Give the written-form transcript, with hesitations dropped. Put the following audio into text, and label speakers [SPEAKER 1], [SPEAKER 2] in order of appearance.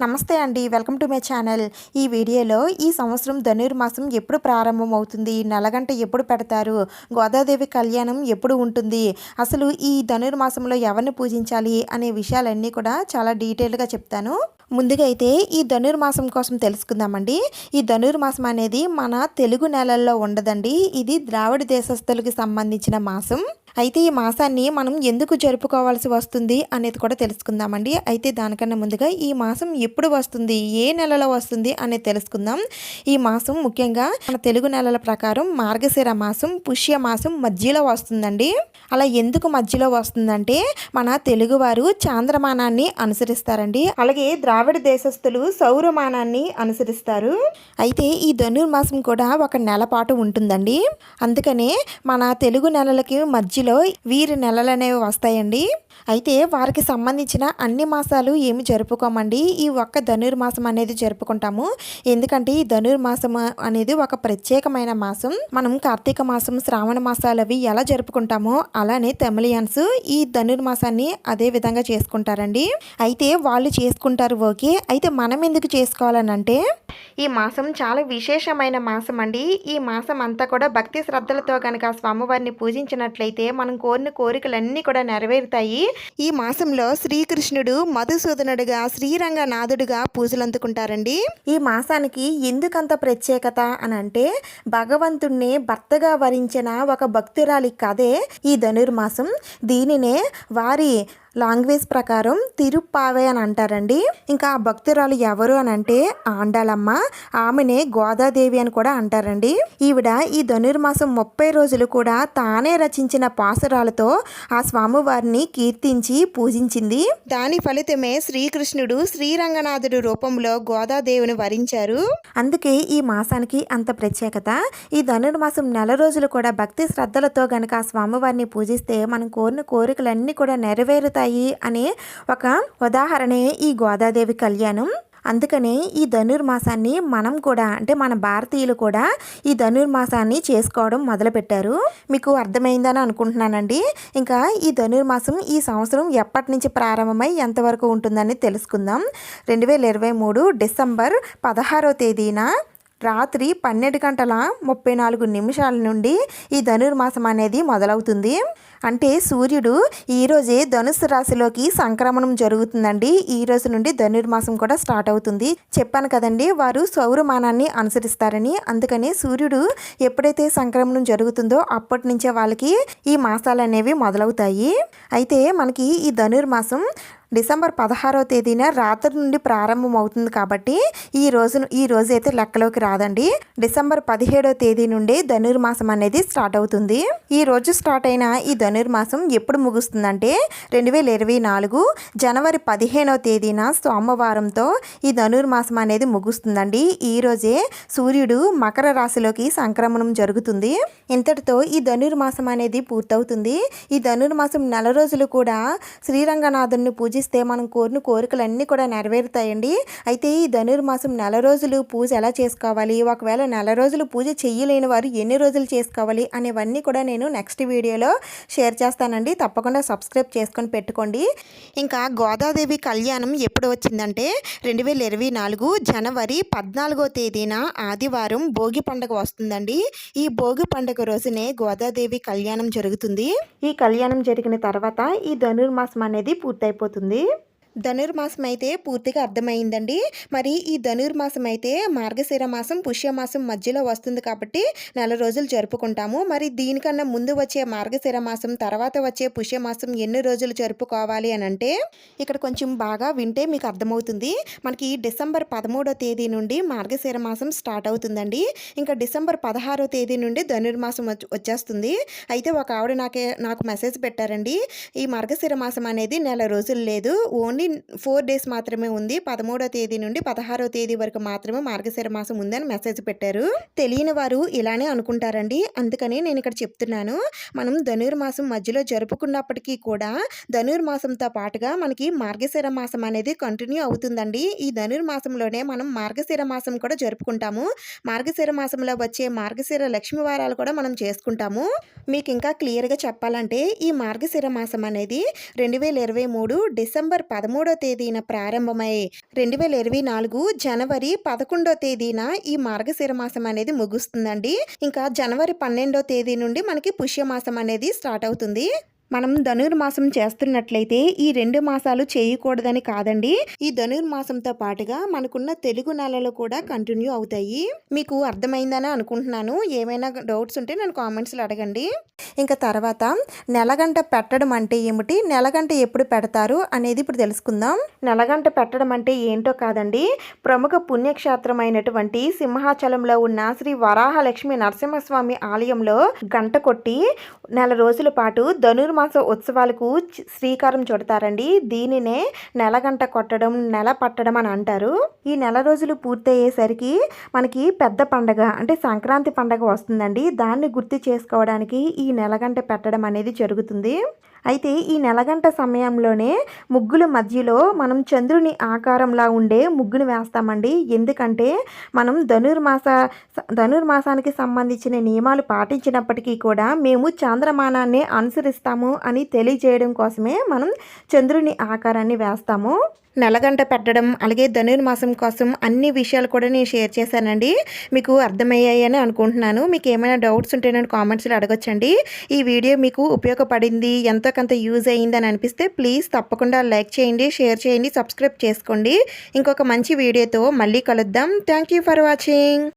[SPEAKER 1] నమస్తే అండి, welcome to my channel. ఈ వీడియోలో ఈ సంవత్సరం ధనుర్మాసం ఎప్పుడు ప్రారంభమవుతుంది, నెలగంట ఎప్పుడు పెడతారు, గోదాదేవి కళ్యాణం ఎప్పుడు ఉంటుంది, అసలు ఈ ధనుర్మాసంలో ఎవరిని పూజించాలి అనే విషయాలన్నీ కూడా చాలా డీటెయిల్గా చెప్తాను. ముందుగా అయితే ఈ ధనుర్మాసం కోసం తెలుసుకుందామండి. ఈ ధనుర్మాసం అనేది మన తెలుగు నెలల్లో ఉండదండి. ఇది ద్రావిడ దేశస్థులకి సంబంధించిన మాసం. అయితే ఈ మాసాన్ని మనం ఎందుకు జరుపుకోవాల్సి వస్తుంది అనేది కూడా తెలుసుకుందామండి. అయితే దానికన్నా ముందుగా ఈ మాసం ఎప్పుడు వస్తుంది, ఏ నెలలో వస్తుంది అనేది తెలుసుకుందాం. ఈ మాసం ముఖ్యంగా మన తెలుగు నెలల ప్రకారం మార్గశిర మాసం, పుష్య మాసం మధ్యలో వస్తుందండి. అలా ఎందుకు మధ్యలో వస్తుందంటే మన తెలుగువారు చాంద్రమానాన్ని అనుసరిస్తారండి. అలాగే ద్రావిడ దేశస్థులు సౌరమానాన్ని అనుసరిస్తారు. అయితే ఈ ధనుర్మాసం కూడా ఒక నెల పాటు ఉంటుందండి. అందుకనే మన తెలుగు నెలలకి మధ్యలో వీరి నెలలు అనేవి వస్తాయండి. అయితే వారికి సంబంధించిన అన్ని మాసాలు ఏమి జరుపుకోమండి. ఈ ఒక్క ధనుర్మాసం అనేది జరుపుకుంటాము. ఎందుకంటే ఈ ధనుర్మాసం అనేది ఒక ప్రత్యేకమైన మాసం. మనం కార్తీక మాసం, శ్రావణ మాసాలు అవి ఎలా జరుపుకుంటామో అలానే తమిళియన్స్ ఈ ధనుర్మాసాన్ని అదే విధంగా చేసుకుంటారండి. అయితే వాళ్ళు చేసుకుంటారు, ఓకే. అయితే మనం ఎందుకు చేసుకోవాలనంటే ఈ మాసం చాలా విశేషమైన మాసం అండి. ఈ మాసం అంతా కూడా భక్తి శ్రద్ధలతో కనుక స్వామివారిని పూజించినట్లయితే మనం కోరిన కోరికలన్నీ కూడా నెరవేరుతాయి. ఈ మాసంలో శ్రీకృష్ణుడు మధుసూదనుడిగా, శ్రీరంగనాథుడిగా పూజలు అందుకుంటారండి. ఈ మాసానికి ఎందుకంత ప్రత్యేకత అని అంటే భగవంతుణ్ణి భర్తగా వరించిన ఒక భక్తురాలి కథే ఈ ధనుర్మాసం. దీనినే వారి లాంగ్వేజ్ ప్రకారం తిరుప్పావే అని అంటారండి. ఇంకా ఆ భక్తురాలు ఎవరు అని అంటే ఆండాలమ్మ. ఆమెనే గోదాదేవి అని కూడా అంటారండి. ఈవిడ ఈ ధనుర్మాసం 30 రోజులు కూడా తానే రచించిన పాసురాలతో ఆ స్వామివారిని కీర్తించి పూజించింది. దాని ఫలితమే శ్రీకృష్ణుడు శ్రీరంగనాథుడు రూపంలో గోదాదేవిని వరించారు. అందుకే ఈ మాసానికి అంత ప్రత్యేకత. ఈ ధనుర్మాసం నెల రోజులు కూడా భక్తి శ్రద్ధలతో గనక ఆ స్వామివారిని పూజిస్తే మనం కోరిన కోరికలన్నీ కూడా నెరవేరుతాయి అనే ఒక ఉదాహరణే ఈ గోదాదేవి కళ్యాణం. అందుకనే ఈ ధనుర్మాసాన్ని మనం కూడా అంటే మన భారతీయులు కూడా ఈ ధనుర్మాసాన్ని చేసుకోవడం మొదలుపెట్టారు. మీకు అర్థమైందని అనుకుంటున్నానండి. ఇంకా ఈ ధనుర్మాసం ఈ సంవత్సరం ఎప్పటి నుంచి ప్రారంభమై ఎంతవరకు ఉంటుందని తెలుసుకుందాం. 2023 డిసెంబర్ 16వ తేదీన రాత్రి 12:34 నుండి ఈ ధనుర్మాసం అనేది మొదలవుతుంది. అంటే సూర్యుడు ఈరోజే ధనుస్సు రాశిలోకి సంక్రమణం జరుగుతుందండి. ఈ రోజు నుండి ధనుర్మాసం కూడా స్టార్ట్ అవుతుంది. చెప్పాను కదండి, వారు సౌరమానాన్ని అనుసరిస్తారని. అందుకని సూర్యుడు ఎప్పుడైతే సంక్రమణం జరుగుతుందో అప్పటి నుంచే వాళ్ళకి ఈ మాసాలు అనేవి మొదలవుతాయి. అయితే మనకి ఈ ధనుర్మాసం డిసెంబర్ 16వ తేదీన రాత్రి నుండి ప్రారంభం అవుతుంది కాబట్టి ఈ రోజు అయితే లెక్కలోకి రాదండి. డిసెంబర్ 17వ తేదీ నుండి ధనుర్మాసం అనేది స్టార్ట్ అవుతుంది. ఈ రోజు స్టార్ట్ అయిన ఈ ధనుర్మాసం ఎప్పుడు ముగుస్తుందంటే 2024 జనవరి 15వ తేదీన సోమవారంతో ఈ ధనుర్మాసం అనేది ముగుస్తుందండి. ఈ రోజే సూర్యుడు మకర రాశిలోకి సంక్రమణం జరుగుతుంది. ఇంతటితో ఈ ధనుర్మాసం అనేది పూర్తవుతుంది. ఈ ధనుర్మాసం నెల రోజులు కూడా శ్రీరంగనాథుని పూజిస్తే మనం కోరిన కోరికలన్నీ కూడా నెరవేరుతాయండి. అయితే ఈ ధనుర్మాసం నెల రోజులు పూజ ఎలా చేసుకోవాలి, ఒకవేళ నెల రోజులు పూజ చెయ్యలేని వారు ఎన్ని రోజులు చేసుకోవాలి అనేవన్నీ కూడా నేను నెక్స్ట్ వీడియోలో షేర్ చేస్తానండి. తప్పకుండా సబ్స్క్రైబ్ చేసుకొని పెట్టుకోండి. ఇంకా గోదాదేవి కళ్యాణం ఎప్పుడు వచ్చిందంటే 2024 జనవరి 14వ తేదీన ఆదివారం భోగి పండుగ వస్తుందండి. ఈ భోగి పండుగ రోజునే గోదాదేవి కళ్యాణం జరుగుతుంది. ఈ కళ్యాణం జరిగిన తర్వాత ఈ ధనుర్మాసం అనేది పూర్తయిపోతుంది. ధనుర్మాసం అయితే పూర్తిగా అర్థమైందండి. మరి ఈ ధనుర్మాసం అయితే మార్గశిర మాసం, పుష్యమాసం మధ్యలో వస్తుంది కాబట్టి నెల రోజులు జరుపుకుంటాము. మరి దీనికన్నా ముందు వచ్చే మార్గశిర మాసం, తర్వాత వచ్చే పుష్యమాసం ఎన్ని రోజులు జరుపుకోవాలి అని అంటే ఇక్కడ కొంచెం బాగా వింటే మీకు అర్థమవుతుంది. మనకి డిసెంబర్ 13వ తేదీ నుండి మార్గశిర మాసం స్టార్ట్ అవుతుందండి. ఇంకా డిసెంబర్ 16వ తేదీ నుండి ధనుర్మాసం వచ్చేస్తుంది. అయితే ఒక ఆవిడ నాకు మెసేజ్ పెట్టారండి, ఈ మార్గశిర మాసం అనేది నెల రోజులు లేదు, ఓన్లీ 4 డేస్ మాత్రమే ఉంది, 13వ తేదీ నుండి 16వ తేదీ వరకు మాత్రమే మార్గశిర మాసం ఉందని మెసేజ్ పెట్టారు. తెలియని వారు ఇలానే అనుకుంటారండి. అందుకని నేను ఇక్కడ చెప్తున్నాను, మనం ధనుర్మాసం మధ్యలో జరుపుకున్నప్పటికీ కూడా ధనుర్మాసంతో పాటుగా మనకి మార్గశిర మాసం అనేది కంటిన్యూ అవుతుందండి. ఈ ధనుర్మాసంలోనే మనం మార్గశిర మాసం కూడా జరుపుకుంటాము. మార్గశిర మాసంలో వచ్చే మార్గశిర లక్ష్మి వారాలు కూడా మనం చేసుకుంటాము. మీకు ఇంకా క్లియర్గా చెప్పాలంటే ఈ మార్గశిర మాసం అనేది 2023 డిసెంబర్ 13 13వ తేదీన ప్రారంభమై 2024 జనవరి 11వ తేదీన ఈ మార్గశిర మాసం అనేది ముగుస్తుందండి. ఇంకా జనవరి 12వ తేదీ నుండి మనకి పుష్యమాసం అనేది స్టార్ట్ అవుతుంది. మనం ధనుర్మాసం చేస్తున్నట్లయితే ఈ 2 మాసాలు చేయకూడదని కాదండి. ఈ ధనుర్మాసంతో పాటుగా మనకున్న తెలుగు నెలలు కూడా కంటిన్యూ అవుతాయి. మీకు అర్థమైందని అనుకుంటున్నాను. ఏమైనా డౌట్స్ ఉంటే నన్ను కామెంట్స్లో అడగండి. ఇంకా తర్వాత నెలగంట పెట్టడం అంటే ఏమిటి, నెలగంట ఎప్పుడు పెడతారు అనేది ఇప్పుడు తెలుసుకుందాం. నెలగంట పెట్టడం అంటే ఏంటో కాదండి, ప్రముఖ పుణ్యక్షేత్రమైనటువంటి సింహాచలంలో ఉన్న శ్రీ వరాహలక్ష్మి నరసింహస్వామి ఆలయంలో గంట కొట్టి నెల రోజుల పాటు ధనుర్మాస ఉత్సవాలకు శ్రీకారం చుడతారండి. దీనినే నెలగంట కొట్టడం, నెల పట్టడం అని అంటారు. ఈ నెల రోజులు పూర్తయ్యేసరికి మనకి పెద్ద పండగ అంటే సంక్రాంతి పండగ వస్తుందండి. దాన్ని గుర్తు చేసుకోవడానికి ఈ నెలగంట పెట్టడం అనేది జరుగుతుంది. అయితే ఈ నెలగంట సమయంలోనే ముగ్గుల మధ్యలో మనం చంద్రుని ఆకారంలా ఉండే ముగ్గును వేస్తామండి. ఎందుకంటే మనం ధనుర్మాసానికి సంబంధించిన నియమాలు పాటించినప్పటికీ కూడా మేము చాంద్రమానాన్ని అనుసరిస్తాము అని తెలియజేయడం కోసమే మనం చంద్రుని ఆకారాన్ని వేస్తాము. నెలగంట పెట్టడం అలాగే ధనుర్మాసం కోసం అన్ని విషయాలు కూడా నేను షేర్ చేశానండి. మీకు అర్థమయ్యాయని అనుకుంటున్నాను. మీకు ఏమైనా డౌట్స్ ఉంటే నేను కామెంట్స్లో అడగొచ్చండి. ఈ వీడియో మీకు ఉపయోగపడింది, ఎంతో కొంత యూజ్ అయ్యిందని అనిపిస్తే ప్లీజ్ తప్పకుండా లైక్ చేయండి, షేర్ చేయండి, సబ్స్క్రైబ్ చేసుకోండి. ఇంకొక మంచి వీడియోతో మళ్ళీ కలుద్దాం. Thank you for watching.